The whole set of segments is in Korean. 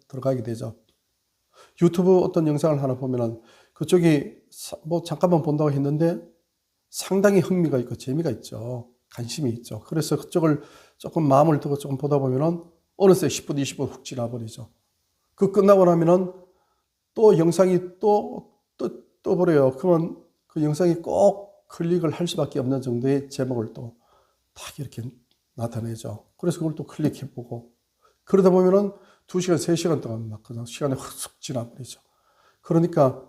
들어가게 되죠. 유튜브 어떤 영상을 하나 보면은 그쪽이 뭐 잠깐만 본다고 했는데 상당히 흥미가 있고 재미가 있죠. 관심이 있죠. 그래서 그쪽을 조금 마음을 두고 조금 보다 보면은 어느새 10분, 20분 훅 지나버리죠. 그 끝나고 나면은 또 영상이 떠버려요. 그러면 그 영상이 꼭 클릭을 할 수밖에 없는 정도의 제목을 또 딱 이렇게 나타내죠. 그래서 그걸 또 클릭해보고 그러다 보면은 2시간, 3시간 동안 막 그냥 시간이 훅 지나버리죠. 그러니까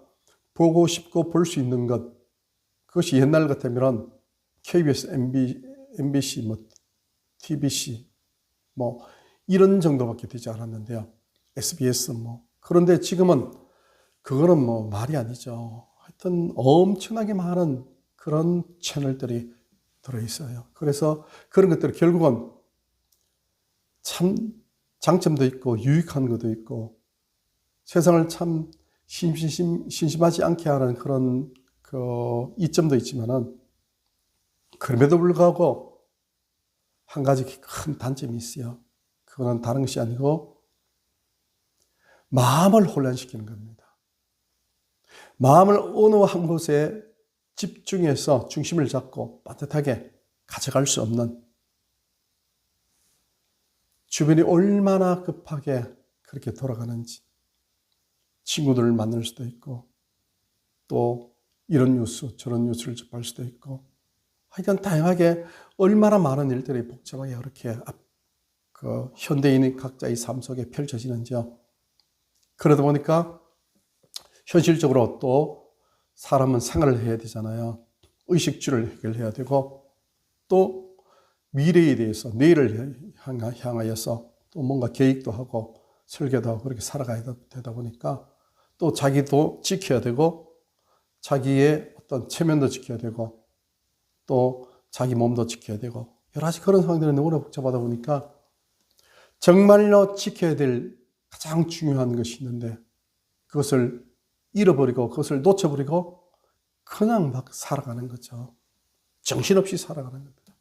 보고 싶고 볼 수 있는 것, 그것이 옛날 같으면 KBS, MBC, 뭐 TBC, 뭐 이런 정도밖에 되지 않았는데요. SBS 뭐. 그런데 지금은 그거는 뭐 말이 아니죠. 하여튼 엄청나게 많은 그런 채널들이 들어있어요. 그래서 그런 것들이 결국은 참 장점도 있고 유익한 것도 있고 세상을 참 심심하지 않게 하는 그런 그 이점도 있지만은 그럼에도 불구하고 한 가지 큰 단점이 있어요. 그거는 다른 것이 아니고 마음을 혼란시키는 겁니다. 마음을 어느 한 곳에 집중해서 중심을 잡고 빠듯하게 가져갈 수 없는, 주변이 얼마나 급하게 그렇게 돌아가는지, 친구들을 만날 수도 있고 또 이런 뉴스 저런 뉴스를 접할 수도 있고 하여간 다양하게 얼마나 많은 일들이 복잡하게 그렇게 그 현대인의 각자의 삶 속에 펼쳐지는지요. 그러다 보니까 현실적으로 또 사람은 생활을 해야 되잖아요. 의식주를 해결해야 되고 또 미래에 대해서 내일을 향하여서 또 뭔가 계획도 하고 설계도 하고 그렇게 살아가야 되다 보니까 또 자기도 지켜야 되고 자기의 어떤 체면도 지켜야 되고 또 자기 몸도 지켜야 되고 여러 가지 그런 상황들이 너무나 복잡하다 보니까 정말로 지켜야 될 가장 중요한 것이 있는데 그것을 잃어버리고 그것을 놓쳐버리고 그냥 막 살아가는 거죠. 정신없이 살아가는 겁니다.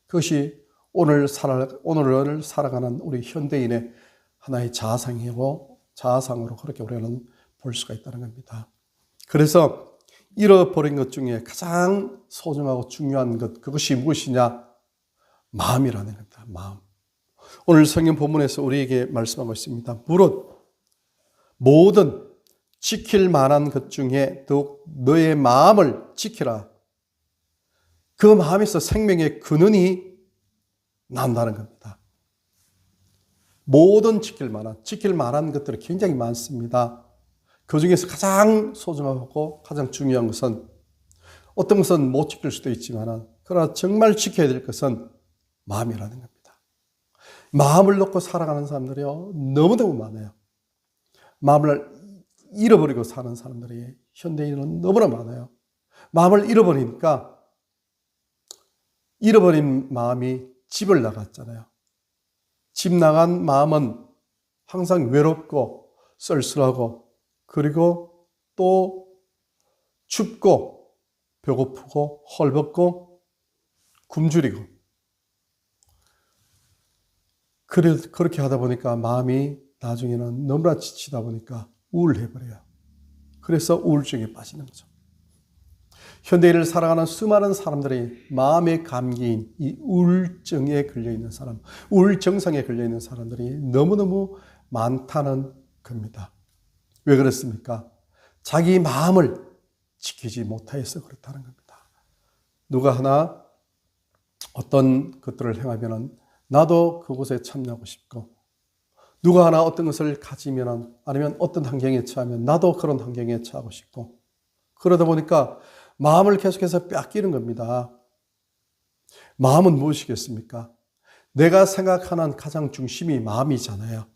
그것이 오늘을 살아가는 우리 현대인의 하나의 자아상으로 그렇게 우리는 볼 수가 있다는 겁니다. 그래서 잃어버린 것 중에 가장 소중하고 중요한 것, 그것이 무엇이냐? 마음이라는 겁니다. 마음. 오늘 성경 본문에서 우리에게 말씀하고 있습니다. 무릇 모든 지킬 만한 것 중에 더욱 너의 마음을 지키라. 그 마음에서 생명의 근원이 난다는 겁니다. 모든 지킬 만한 것들이 굉장히 많습니다. 그 중에서 가장 소중하고 가장 중요한 것은 어떤 것은 못 지킬 수도 있지만 그러나 정말 지켜야 될 것은 마음이라는 겁니다. 마음을 놓고 살아가는 사람들이요 너무너무 많아요. 마음을 잃어버리고 사는 사람들이 현대인은 너무나 많아요. 마음을 잃어버리니까 잃어버린 마음이 집을 나갔잖아요. 집 나간 마음은 항상 외롭고 쓸쓸하고 그리고 또 춥고 배고프고 헐벗고 굶주리고 그렇게 하다 보니까 마음이 나중에는 너무나 지치다 보니까 우울해버려요. 그래서 우울증에 빠지는 거죠. 현대인을 살아가는 수많은 사람들이 마음의 감기인 이 우울증에 걸려있는 사람, 우울증상에 걸려있는 사람들이 너무너무 많다는 겁니다. 왜 그렇습니까? 자기 마음을 지키지 못해서 그렇다는 겁니다. 누가 하나 어떤 것들을 행하면 나도 그곳에 참여하고 싶고 누가 하나 어떤 것을 가지면 아니면 어떤 환경에 처하면 나도 그런 환경에 처하고 싶고 그러다 보니까 마음을 계속해서 뺏기는 겁니다. 마음은 무엇이겠습니까? 내가 생각하는 가장 중심이 마음이잖아요.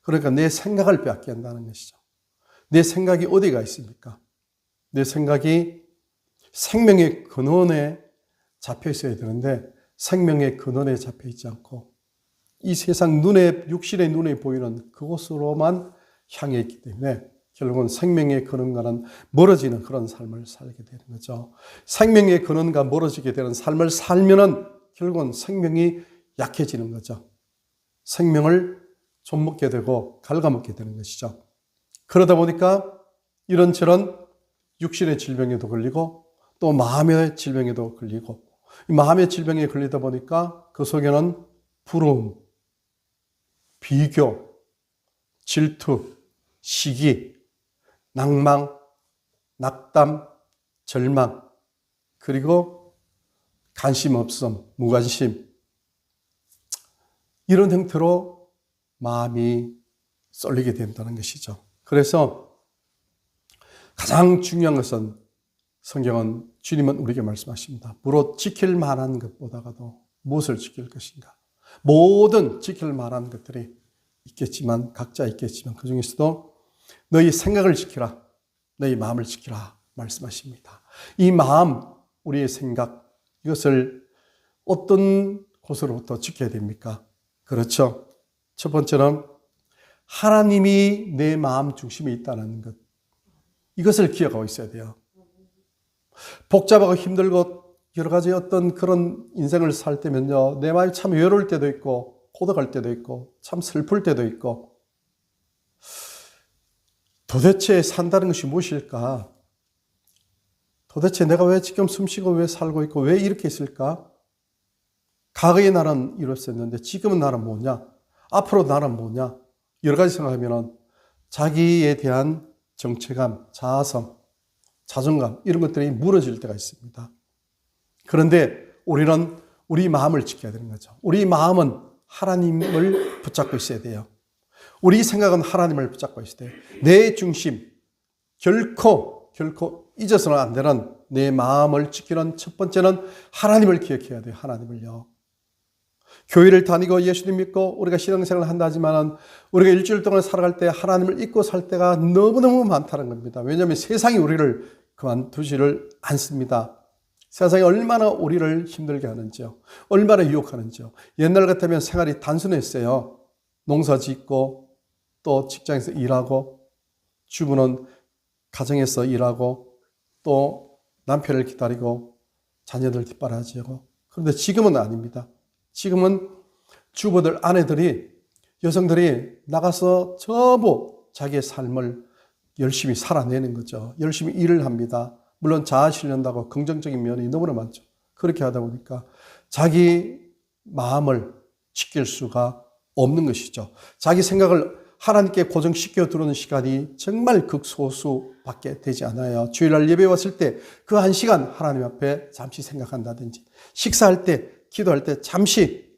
그러니까 내 생각을 뺏긴다는 것이죠. 내 생각이 어디가 있습니까? 내 생각이 생명의 근원에 잡혀 있어야 되는데 생명의 근원에 잡혀 있지 않고 이 세상 육신의 눈에 보이는 그곳으로만 향해 있기 때문에 결국은 생명의 근원과는 멀어지는 그런 삶을 살게 되는 거죠. 생명의 근원과 멀어지게 되는 삶을 살면은 결국은 생명이 약해지는 거죠. 생명을 좀먹게 되고 갉아먹게 되는 것이죠. 그러다 보니까 이런저런 육신의 질병에도 걸리고 또 마음의 질병에도 걸리고, 이 마음의 질병에 걸리다 보니까 그 속에는 부러움, 비교, 질투, 시기, 낭망, 낙담, 절망, 그리고 관심 없음, 무관심, 이런 형태로 마음이 쏠리게 된다는 것이죠. 그래서 가장 중요한 것은 성경은, 주님은 우리에게 말씀하십니다. 무릇 지킬 만한 것보다가도 무엇을 지킬 것인가. 모든 지킬 만한 것들이 있겠지만, 각자 있겠지만 그 중에서도 너희 생각을 지키라, 너희 마음을 지키라 말씀하십니다. 이 마음, 우리의 생각, 이것을 어떤 곳으로부터 지켜야 됩니까? 그렇죠. 첫 번째는 하나님이 내 마음 중심에 있다는 것, 이것을 기억하고 있어야 돼요. 복잡하고 힘들고 여러 가지 어떤 그런 인생을 살 때면요, 내 마음이 참 외로울 때도 있고 고독할 때도 있고 참 슬플 때도 있고, 도대체 산다는 것이 무엇일까? 도대체 내가 왜 지금 숨쉬고 왜 살고 있고 왜 이렇게 있을까? 과거의 나는 이랬었는데 지금은 나는 뭐냐? 앞으로 나는 뭐냐? 여러 가지 생각하면 자기에 대한 정체감, 자아성, 자존감, 이런 것들이 무너질 때가 있습니다. 그런데 우리는 우리 마음을 지켜야 되는 거죠. 우리 마음은 하나님을 붙잡고 있어야 돼요. 우리 생각은 하나님을 붙잡고 있어야 돼요. 내 중심, 결코 잊어서는 안 되는 내 마음을 지키는 첫 번째는 하나님을 기억해야 돼요. 하나님을요. 교회를 다니고 예수님 믿고 우리가 신앙생활을 한다 하지만 우리가 일주일 동안 살아갈 때 하나님을 잊고 살 때가 너무너무 많다는 겁니다. 왜냐하면 세상이 우리를 그만두지를 않습니다. 세상이 얼마나 우리를 힘들게 하는지요. 얼마나 유혹하는지요. 옛날 같으면 생활이 단순했어요. 농사 짓고 또 직장에서 일하고, 주부는 가정에서 일하고 또 남편을 기다리고 자녀들 뒷바라지고. 그런데 지금은 아닙니다. 지금은 주부들, 아내들이, 여성들이 나가서 전부 자기의 삶을 열심히 살아내는 거죠. 열심히 일을 합니다. 물론 자아 실현다고 긍정적인 면이 너무나 많죠. 그렇게 하다 보니까 자기 마음을 지킬 수가 없는 것이죠. 자기 생각을 하나님께 고정시켜 두는 시간이 정말 극소수밖에 되지 않아요. 주일날 예배 왔을 때 그 한 시간 하나님 앞에 잠시 생각한다든지, 식사할 때, 기도할 때 잠시,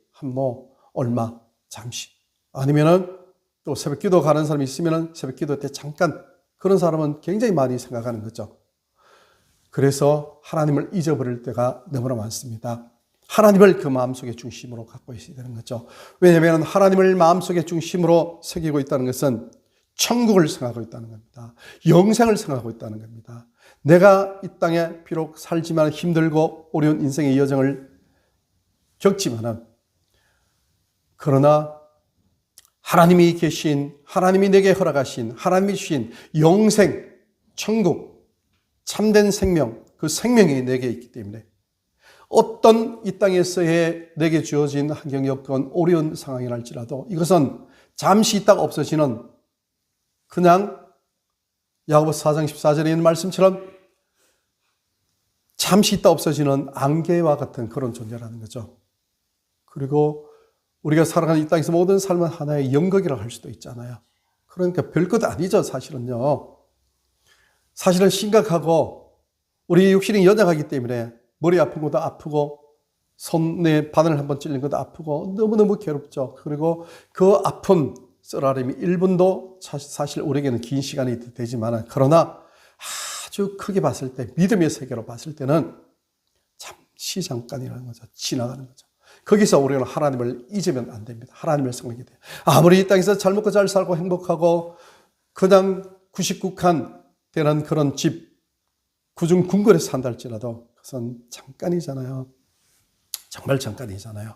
얼마 잠시, 아니면은 또 새벽 기도 가는 사람이 있으면은 새벽 기도 때 잠깐, 그런 사람은 굉장히 많이 생각하는 거죠. 그래서 하나님을 잊어버릴 때가 너무나 많습니다. 하나님을 그 마음속의 중심으로 갖고 있어야 되는 거죠. 왜냐하면 하나님을 마음속의 중심으로 새기고 있다는 것은 천국을 생각하고 있다는 겁니다. 영생을 생각하고 있다는 겁니다. 내가 이 땅에 비록 살지만 힘들고 어려운 인생의 여정을 겪지만은, 그러나 하나님이 계신, 하나님이 내게 허락하신, 하나님이 주신 영생, 천국, 참된 생명, 그 생명이 내게 있기 때문에 어떤 이 땅에서의 내게 주어진 환경 여건, 어려운 상황이랄지라도 이것은 잠시 있다가 없어지는, 그냥 야고보서 4장 14절에 있는 말씀처럼 잠시 있다 없어지는 안개와 같은 그런 존재라는 거죠. 그리고 우리가 살아가는 이 땅에서 모든 삶은 하나의 연극이라고 할 수도 있잖아요. 그러니까 별것 아니죠, 사실은요. 사실은 심각하고 우리 육신이 연약하기 때문에 머리 아픈 것도 아프고 손에 바늘 한번 찔린 것도 아프고 너무너무 괴롭죠. 그리고 그 아픈 쓰라림이 1분도 사실 우리에게는 긴 시간이 되지만, 그러나 아주 크게 봤을 때, 믿음의 세계로 봤을 때는 잠시 잠깐이라는 거죠. 지나가는 거죠. 거기서 우리는 하나님을 잊으면 안 됩니다. 하나님을 생각해야 돼요. 아무리 이 땅에서 잘 먹고 잘 살고 행복하고 그냥 99칸 되는 그런 집, 그중 궁궐에 산다 할지라도 그것은 잠깐이잖아요. 정말 잠깐이잖아요.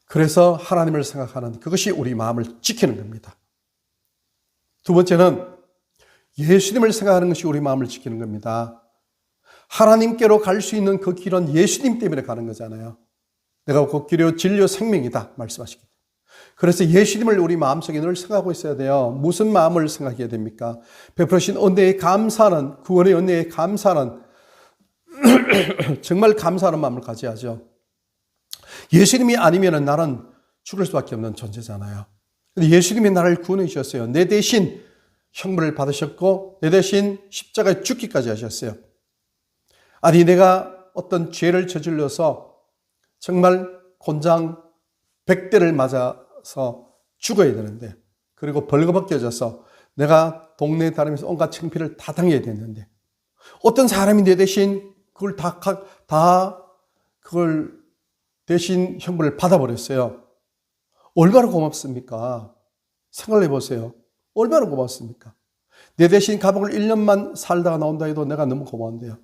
그래서 하나님을 생각하는 그것이 우리 마음을 지키는 겁니다. 두 번째는 예수님을 생각하는 것이 우리 마음을 지키는 겁니다. 하나님께로 갈 수 있는 그 길은 예수님 때문에 가는 거잖아요. 내가 그 길이요 진리요 생명이다 말씀하시기 때문에. 그래서 예수님을 우리 마음속에 늘 생각하고 있어야 돼요. 무슨 마음을 생각해야 됩니까? 베풀으신 은혜에 감사하는, 구원의 은혜에 감사하는 정말 감사하는 마음을 가져야죠. 예수님이 아니면 나는 죽을 수밖에 없는 존재잖아요. 근데 예수님이 나를 구원해 주셨어요. 내 대신 형벌을 받으셨고 내 대신 십자가에 죽기까지 하셨어요. 아니 내가 어떤 죄를 저질러서 정말 곤장 100대를 맞아서 죽어야 되는데, 그리고 벌거벗겨져서 내가 동네에 다니면서 온갖 창피를 다 당해야 되는데 어떤 사람이 내 대신 그걸 그걸 대신 형벌을 받아버렸어요. 얼마나 고맙습니까? 생각해 보세요. 얼마나 고맙습니까? 내 대신 감옥을 1년만 살다가 나온다 해도 내가 너무 고마운데요.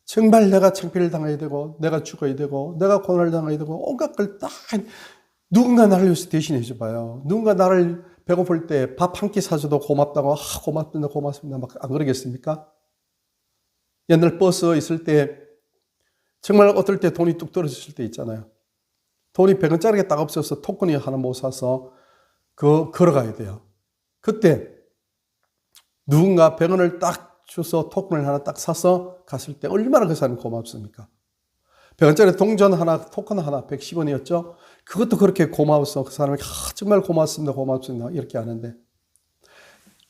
정말 내가 창피를 당해야 되고 내가 죽어야 되고 내가 고난을 당해야 되고 온갖 걸 다 누군가 나를 위해서 대신해 줘봐요. 누군가 나를 배고플 때 밥 한 끼 사줘도 고맙다고 고맙습니다 고맙습니다 막 안 그러겠습니까? 옛날 버스 있을 때 정말 어떨 때 돈이 뚝 떨어졌을 때 있잖아요. 돈이 100원짜리가 딱 없어서 토큰이 하나 못 사서 걸어가야 돼요. 그때 누군가 100원을 딱 줘서 토큰을 하나 딱 사서 갔을 때 얼마나 그 사람이 고맙습니까? 100원짜리 동전 하나, 토큰 하나 110원이었죠. 그것도 그렇게 고마워서 그 사람이 정말 고맙습니다 고맙습니다 이렇게 하는데,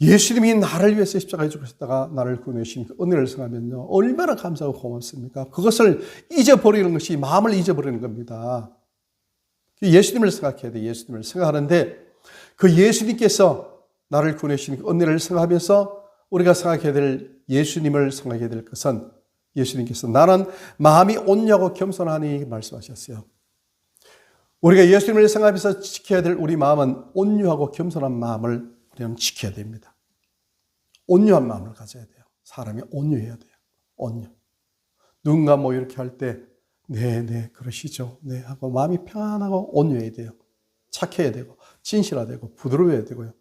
예수님이 나를 위해서 십자가에 죽으셨다가 나를 구원하신 그 은혜를 생각하면요 얼마나 감사하고 고맙습니까? 그것을 잊어버리는 것이 마음을 잊어버리는 겁니다. 예수님을 생각해야 돼. 예수님을 생각하는데 그 예수님께서 나를 구원하신 그 은혜를 생각하면서 우리가 생각해야 될, 예수님을 생각해야 될 것은, 예수님께서 나는 마음이 온유하고 겸손하니 말씀하셨어요. 우리가 예수님을 생각하면서 지켜야 될 우리 마음은 온유하고 겸손한 마음을 우리는 지켜야 됩니다. 온유한 마음을 가져야 돼요. 사람이 온유해야 돼요. 온유. 누군가 뭐 이렇게 할 때 네, 그러시죠. 네, 하고 마음이 평안하고 온유해야 돼요. 착해야 되고, 진실하되고, 부드러워야 되고요.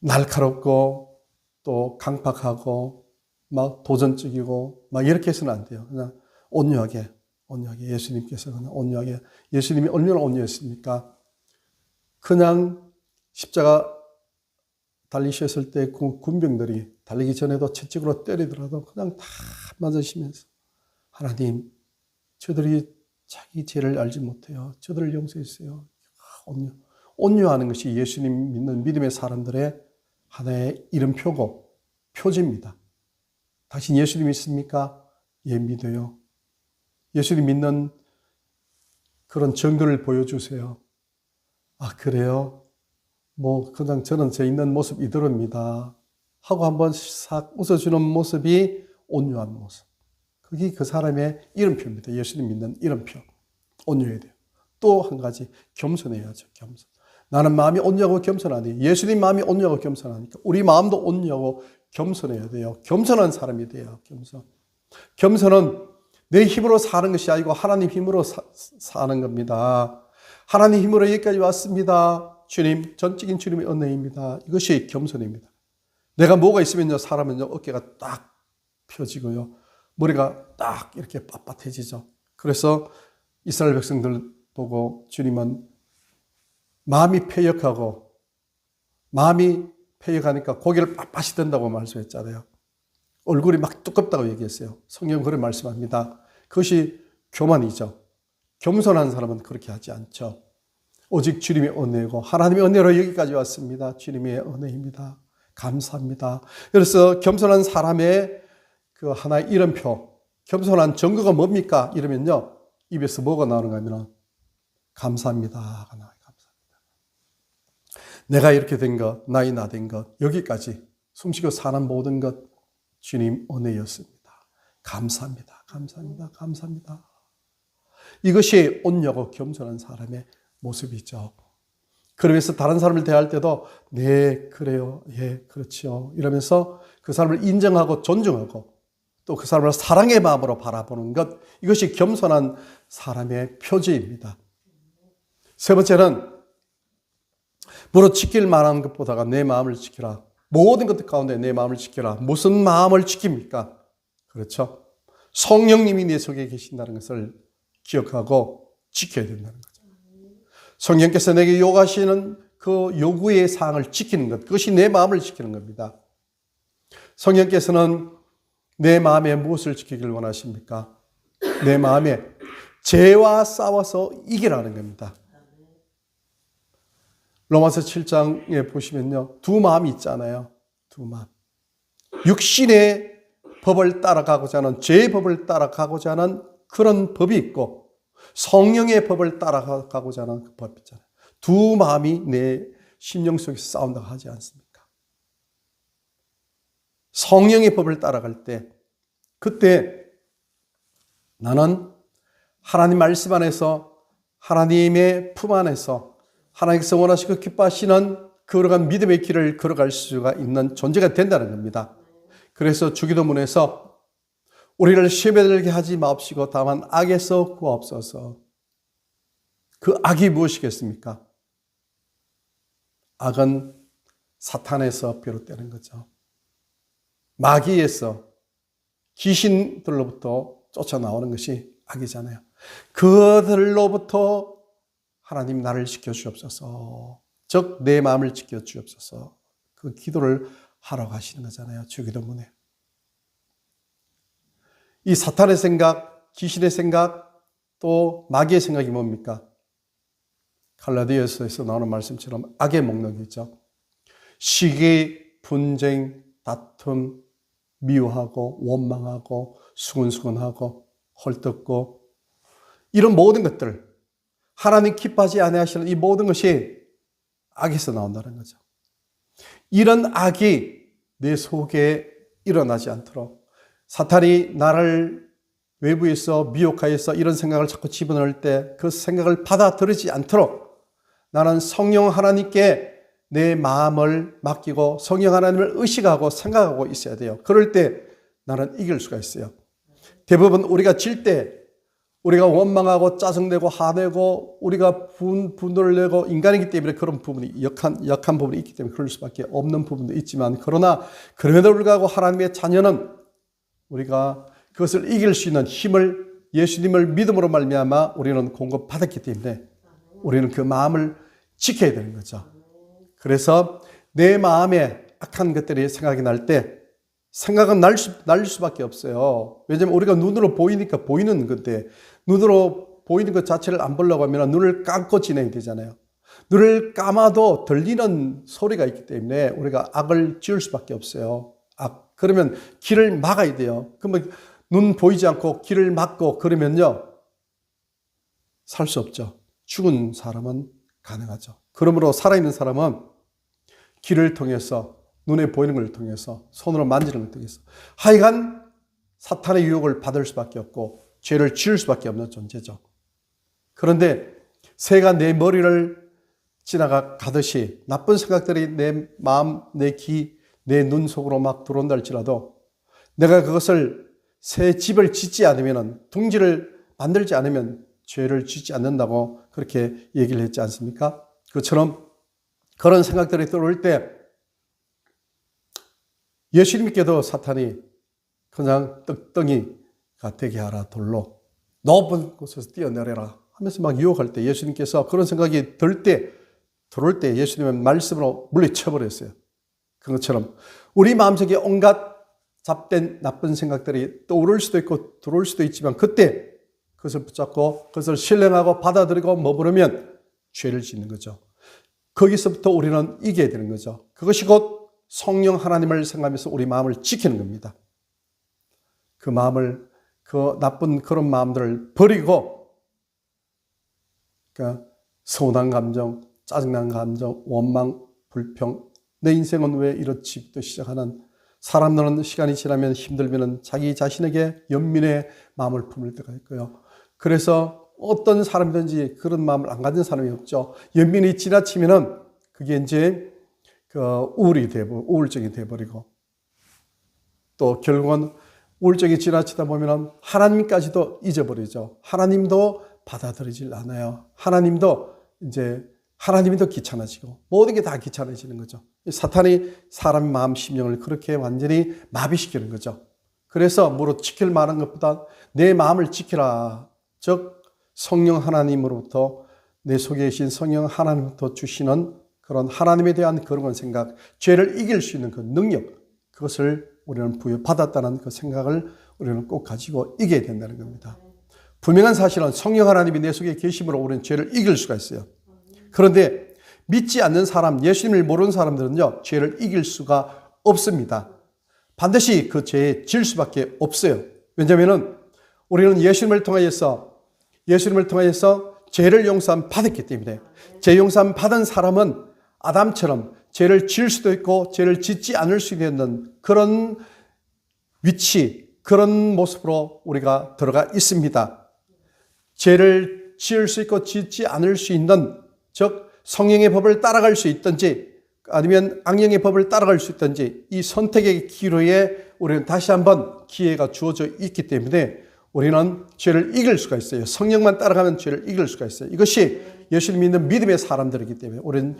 날카롭고, 또 강팍하고, 막 도전적이고, 막 이렇게 해서는 안 돼요. 그냥 온유하게, 예수님께서 그냥 온유하게, 예수님이 얼마나 온유했습니까? 그냥 십자가 달리셨을 때 그 군병들이 달리기 전에도 채찍으로 때리더라도 그냥 다 맞으시면서, 하나님, 저들이 자기 죄를 알지 못해요. 저들을 용서해 주세요. 온유하는 것이 예수님 믿는 믿음의 사람들의 하나의 이름표고 표지입니다. 당신 예수님 믿습니까? 예, 믿어요. 예수님 믿는 그런 정도를 보여주세요. 아, 그래요? 뭐 그냥 저는 제 있는 모습 이대로입니다 하고 한번 싹 웃어주는 모습이 온유한 모습. 그게 그 사람의 이름표입니다. 예수님 믿는 이름표. 온유해야 돼요. 또 한 가지, 겸손해야죠. 겸손. 나는 마음이 온유하고 겸손하니, 예수님 마음이 온유하고 겸손하니까 우리 마음도 온유하고 겸손해야 돼요. 겸손한 사람이 돼요. 겸손은 내 힘으로 사는 것이 아니고 하나님 힘으로 사는 겁니다. 하나님 힘으로 여기까지 왔습니다. 주님, 전적인 주님의 은혜입니다. 이것이 겸손입니다. 내가 뭐가 있으면요, 사람은요, 어깨가 딱 펴지고요, 머리가 딱 이렇게 빳빳해지죠. 그래서 이스라엘 백성들 보고 주님은 마음이 패역하고, 마음이 패역하니까 고개를 빳빳이 든다고 말씀했잖아요. 얼굴이 막 두껍다고 얘기했어요. 성경은 그렇게 말씀합니다. 그것이 교만이죠. 겸손한 사람은 그렇게 하지 않죠. 오직 주님의 은혜고, 하나님의 은혜로 여기까지 왔습니다. 주님의 은혜입니다. 감사합니다. 그래서 겸손한 사람의 그 하나의 이름표, 겸손한 증거가 뭡니까? 이러면요, 입에서 뭐가 나오는가 하면 감사합니다. 감사합니다. 내가 이렇게 된 것, 나이 나 된 것, 여기까지 숨쉬고 사는 모든 것 주님 은혜였습니다. 감사합니다. 감사합니다. 감사합니다. 이것이 온유하고 겸손한 사람의 모습이죠. 그러면서 다른 사람을 대할 때도 네, 그래요. 예, 그렇죠. 이러면서 그 사람을 인정하고 존중하고 또 그 사람을 사랑의 마음으로 바라보는 것, 이것이 겸손한 사람의 표지입니다. 세 번째는 무릇 지킬 만한 것보다가 내 마음을 지키라. 모든 것들 가운데 내 마음을 지키라. 무슨 마음을 지킵니까? 그렇죠. 성령님이 내 속에 계신다는 것을 기억하고 지켜야 된다는 거죠. 성령께서 내게 요구하시는 그 요구의 사항을 지키는 것, 그것이 내 마음을 지키는 겁니다. 성령께서는 내 마음에 무엇을 지키길 원하십니까? 내 마음에 죄와 싸워서 이기라는 겁니다. 로마서 7장에 보시면요, 두 마음이 있잖아요. 두 마음. 육신의 법을 따라가고자 하는, 죄의 법을 따라가고자 하는 그런 법이 있고, 성령의 법을 따라가고자 하는 그 법이 있잖아요. 두 마음이 내 심령 속에서 싸운다고 하지 않습니까? 성령의 법을 따라갈 때, 그때 나는 하나님 말씀 안에서, 하나님의 품 안에서 하나님께서 원하시고 기뻐하시는 그러한 믿음의 길을 걸어갈 수가 있는 존재가 된다는 겁니다. 그래서 주기도문에서 우리를 시험에 들게 하지 마옵시고 다만 악에서 구하옵소서. 그 악이 무엇이겠습니까? 악은 사탄에서 비롯되는 거죠. 마귀에서, 귀신들로부터 쫓아나오는 것이 악이잖아요. 그들로부터 하나님 나를 지켜주옵소서. 즉 내 마음을 지켜주옵소서. 그 기도를 하러 가시는 거잖아요. 주기도문에. 이 사탄의 생각, 귀신의 생각, 또 마귀의 생각이 뭡니까? 갈라디아서에서 나오는 말씀처럼 악의 목록이죠. 시기, 분쟁, 다툼, 미워하고 원망하고 수근수근하고 헐뜯고 이런 모든 것들, 하나님 기뻐하지 아니하시는 이 모든 것이 악에서 나온다는 거죠. 이런 악이 내 속에 일어나지 않도록 사탄이 나를 외부에서 미혹하여서 이런 생각을 자꾸 집어넣을 때 그 생각을 받아들이지 않도록 나는 성령 하나님께 내 마음을 맡기고 성령 하나님을 의식하고 생각하고 있어야 돼요. 그럴 때 나는 이길 수가 있어요. 대부분 우리가 질 때 우리가 원망하고 짜증내고 화내고 우리가 분노를 내고 인간이기 때문에 그런 부분이 약한 부분이 있기 때문에 그럴 수밖에 없는 부분도 있지만 그러나 그럼에도 불구하고 하나님의 자녀는 우리가 그것을 이길 수 있는 힘을 예수님을 믿음으로 말미암아 우리는 공급받았기 때문에 우리는 그 마음을 지켜야 되는 거죠. 그래서 내 마음에 악한 것들이 생각이 날 때 생각은 날 수밖에 없어요. 왜냐하면 우리가 눈으로 보이니까 보이는 건데 눈으로 보이는 것 자체를 안 보려고 하면 눈을 감고 지내야 되잖아요. 눈을 감아도 들리는 소리가 있기 때문에 우리가 악을 지을 수밖에 없어요. 악. 그러면 길을 막아야 돼요. 그러면 눈 보이지 않고 길을 막고 그러면요 살 수 없죠. 죽은 사람은 가능하죠. 그러므로 살아있는 사람은 길을 통해서 눈에 보이는 걸 통해서 손으로 만지는 걸 통해서 하여간 사탄의 유혹을 받을 수밖에 없고 죄를 지을 수밖에 없는 존재죠. 그런데 새가 내 머리를 지나가듯이 나쁜 생각들이 내 마음, 내 귀, 내 눈 속으로 막 들어온다 할지라도 내가 그것을 새 집을 짓지 않으면 둥지를 만들지 않으면 죄를 짓지 않는다고 그렇게 얘기를 했지 않습니까? 그처럼 그런 생각들이 들어올 때 예수님께도 사탄이 그냥 떡덩이가 되게 하라 돌로 높은 곳에서 뛰어내려라 하면서 막 유혹할 때 예수님께서 그런 생각이 들어올 때 예수님은 말씀으로 물리쳐버렸어요. 그것처럼 우리 마음속에 온갖 잡된 나쁜 생각들이 떠오를 수도 있고 들어올 수도 있지만 그때 그것을 붙잡고 그것을 신뢰하고 받아들이고 머무르면 죄를 짓는 거죠. 거기서부터 우리는 이겨야 되는 거죠. 그것이 곧 성령 하나님을 생각하면서 우리 마음을 지키는 겁니다. 그 마음을, 그 나쁜 그런 마음들을 버리고, 그러니까 서운한 감정, 짜증난 감정, 원망, 불평, 내 인생은 왜 이렇지부터 시작하는 사람들은 시간이 지나면 힘들면 자기 자신에게 연민의 마음을 품을 때가 있고요. 그래서 어떤 사람이든지 그런 마음을 안 가진 사람이 없죠. 연민이 지나치면은 그게 이제 우울증이 돼버리고 또 결국은 우울증이 지나치다 보면 하나님까지도 잊어버리죠. 하나님도 받아들이질 않아요. 하나님도 귀찮아지고 모든 게 다 귀찮아지는 거죠. 사탄이 사람 마음 심령을 그렇게 완전히 마비시키는 거죠. 그래서 무릇 지킬 만한 것보다 내 마음을 지키라. 즉 성령 하나님으로부터 내 속에 계신 성령 하나님부터 주시는 그런 하나님에 대한 거룩한 생각, 죄를 이길 수 있는 그 능력, 그것을 우리는 부여받았다는 그 생각을 우리는 꼭 가지고 이겨야 된다는 겁니다. 분명한 사실은 성령 하나님이 내 속에 계심으로 우리는 죄를 이길 수가 있어요. 그런데 믿지 않는 사람, 예수님을 모르는 사람들은요, 죄를 이길 수가 없습니다. 반드시 그 죄에 질 수밖에 없어요. 왜냐하면 우리는 예수님을 통하여서 죄를 용서함 받았기 때문에, 죄 용서함 받은 사람은 아담처럼 죄를 지을 수도 있고 죄를 짓지 않을 수 있는 그런 위치, 그런 모습으로 우리가 들어가 있습니다. 죄를 지을 수 있고 짓지 않을 수 있는, 즉 성령의 법을 따라갈 수 있든지 아니면 악령의 법을 따라갈 수 있든지, 이 선택의 기로에 우리는 다시 한번 기회가 주어져 있기 때문에 우리는 죄를 이길 수가 있어요. 성령만 따라가면 죄를 이길 수가 있어요. 이것이 예수를 믿는 믿음의 사람들이기 때문에 우리는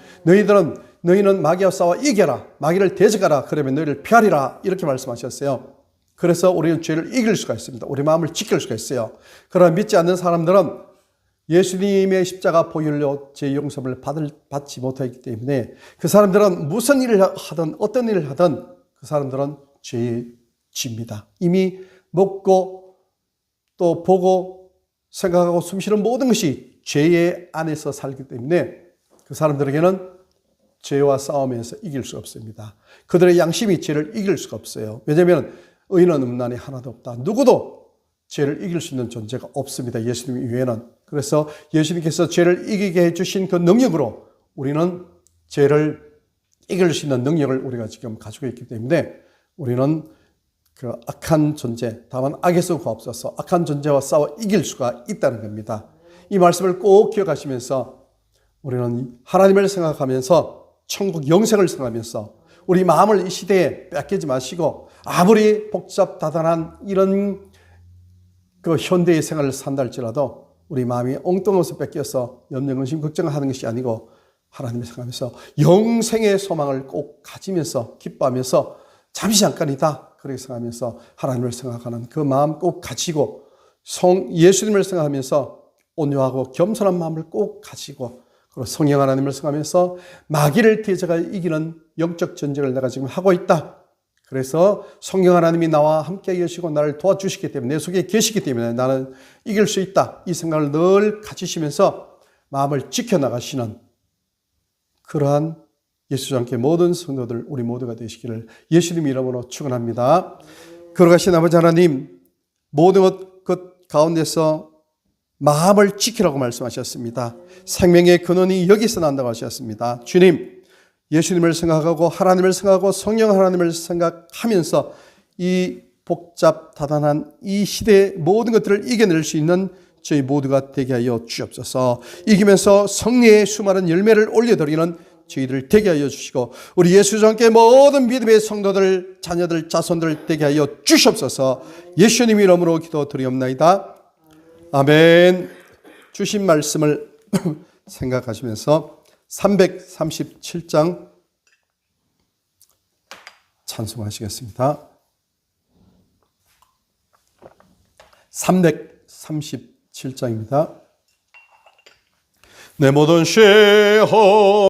너희는 마귀와 싸워 이겨라, 마귀를 대적하라, 그러면 너희를 피하리라, 이렇게 말씀하셨어요. 그래서 우리는 죄를 이길 수가 있습니다. 우리 마음을 지킬 수가 있어요. 그러나 믿지 않는 사람들은 예수님의 십자가 보혈로 죄 용서를 받지 못하기 때문에 그 사람들은 무슨 일을 하든 어떤 일을 하든 그 사람들은 죄에 집니다. 이미 먹고 또 보고 생각하고 숨쉬는 모든 것이 죄의 안에서 살기 때문에 그 사람들에게는 죄와 싸우면서 이길 수 없습니다. 그들의 양심이 죄를 이길 수가 없어요. 왜냐하면 의인은 음란이 하나도 없다. 누구도 죄를 이길 수 있는 존재가 없습니다. 예수님 이외에는. 그래서 예수님께서 죄를 이기게 해주신 그 능력으로 우리는 죄를 이길 수 있는 능력을 우리가 지금 가지고 있기 때문에 우리는 그 악한 존재, 다만 악에서 구하옵소서, 악한 존재와 싸워 이길 수가 있다는 겁니다. 이 말씀을 꼭 기억하시면서 우리는 하나님을 생각하면서 천국 영생을 생각하면서 우리 마음을 이 시대에 뺏기지 마시고, 아무리 복잡다단한 이런 그 현대의 생활을 산다 할지라도 우리 마음이 엉뚱해서 뺏겨서 염려, 근심, 걱정하는 것이 아니고 하나님을 생각하면서 영생의 소망을 꼭 가지면서 기뻐하면서 잠시 잠깐이다 그렇게 생각하면서 하나님을 생각하는 그 마음 꼭 가지고, 예수님을 생각하면서 온유하고 겸손한 마음을 꼭 가지고, 그리고 성령 하나님을 생각하면서 마귀를 대적하여 이기는 영적 전쟁을 내가 지금 하고 있다. 그래서 성령 하나님이 나와 함께 계시고 나를 도와주시기 때문에, 내 속에 계시기 때문에 나는 이길 수 있다. 이 생각을 늘 가지시면서 마음을 지켜나가시는 그러한 예수님과 함께 모든 성도들 우리 모두가 되시기를 예수님 이름으로 축원합니다. 걸어가신 아버지 하나님, 모든 것 가운데서 마음을 지키라고 말씀하셨습니다. 생명의 근원이 여기서 난다고 하셨습니다. 주님, 예수님을 생각하고 하나님을 생각하고 성령 하나님을 생각하면서 이 복잡다단한 이 시대의 모든 것들을 이겨낼 수 있는 저희 모두가 되게 하여 주옵소서. 이기면서 성례의 수많은 열매를 올려드리는 저희들 되게 하여 주시고, 우리 예수님과 함께 모든 믿음의 성도들, 자녀들, 자손들 되게 하여 주시옵소서. 예수님 이름으로 기도드리옵나이다. 아멘. 주신 말씀을 생각하시면서 337장 찬송하시겠습니다. 337장입니다. 내 모든 쉐어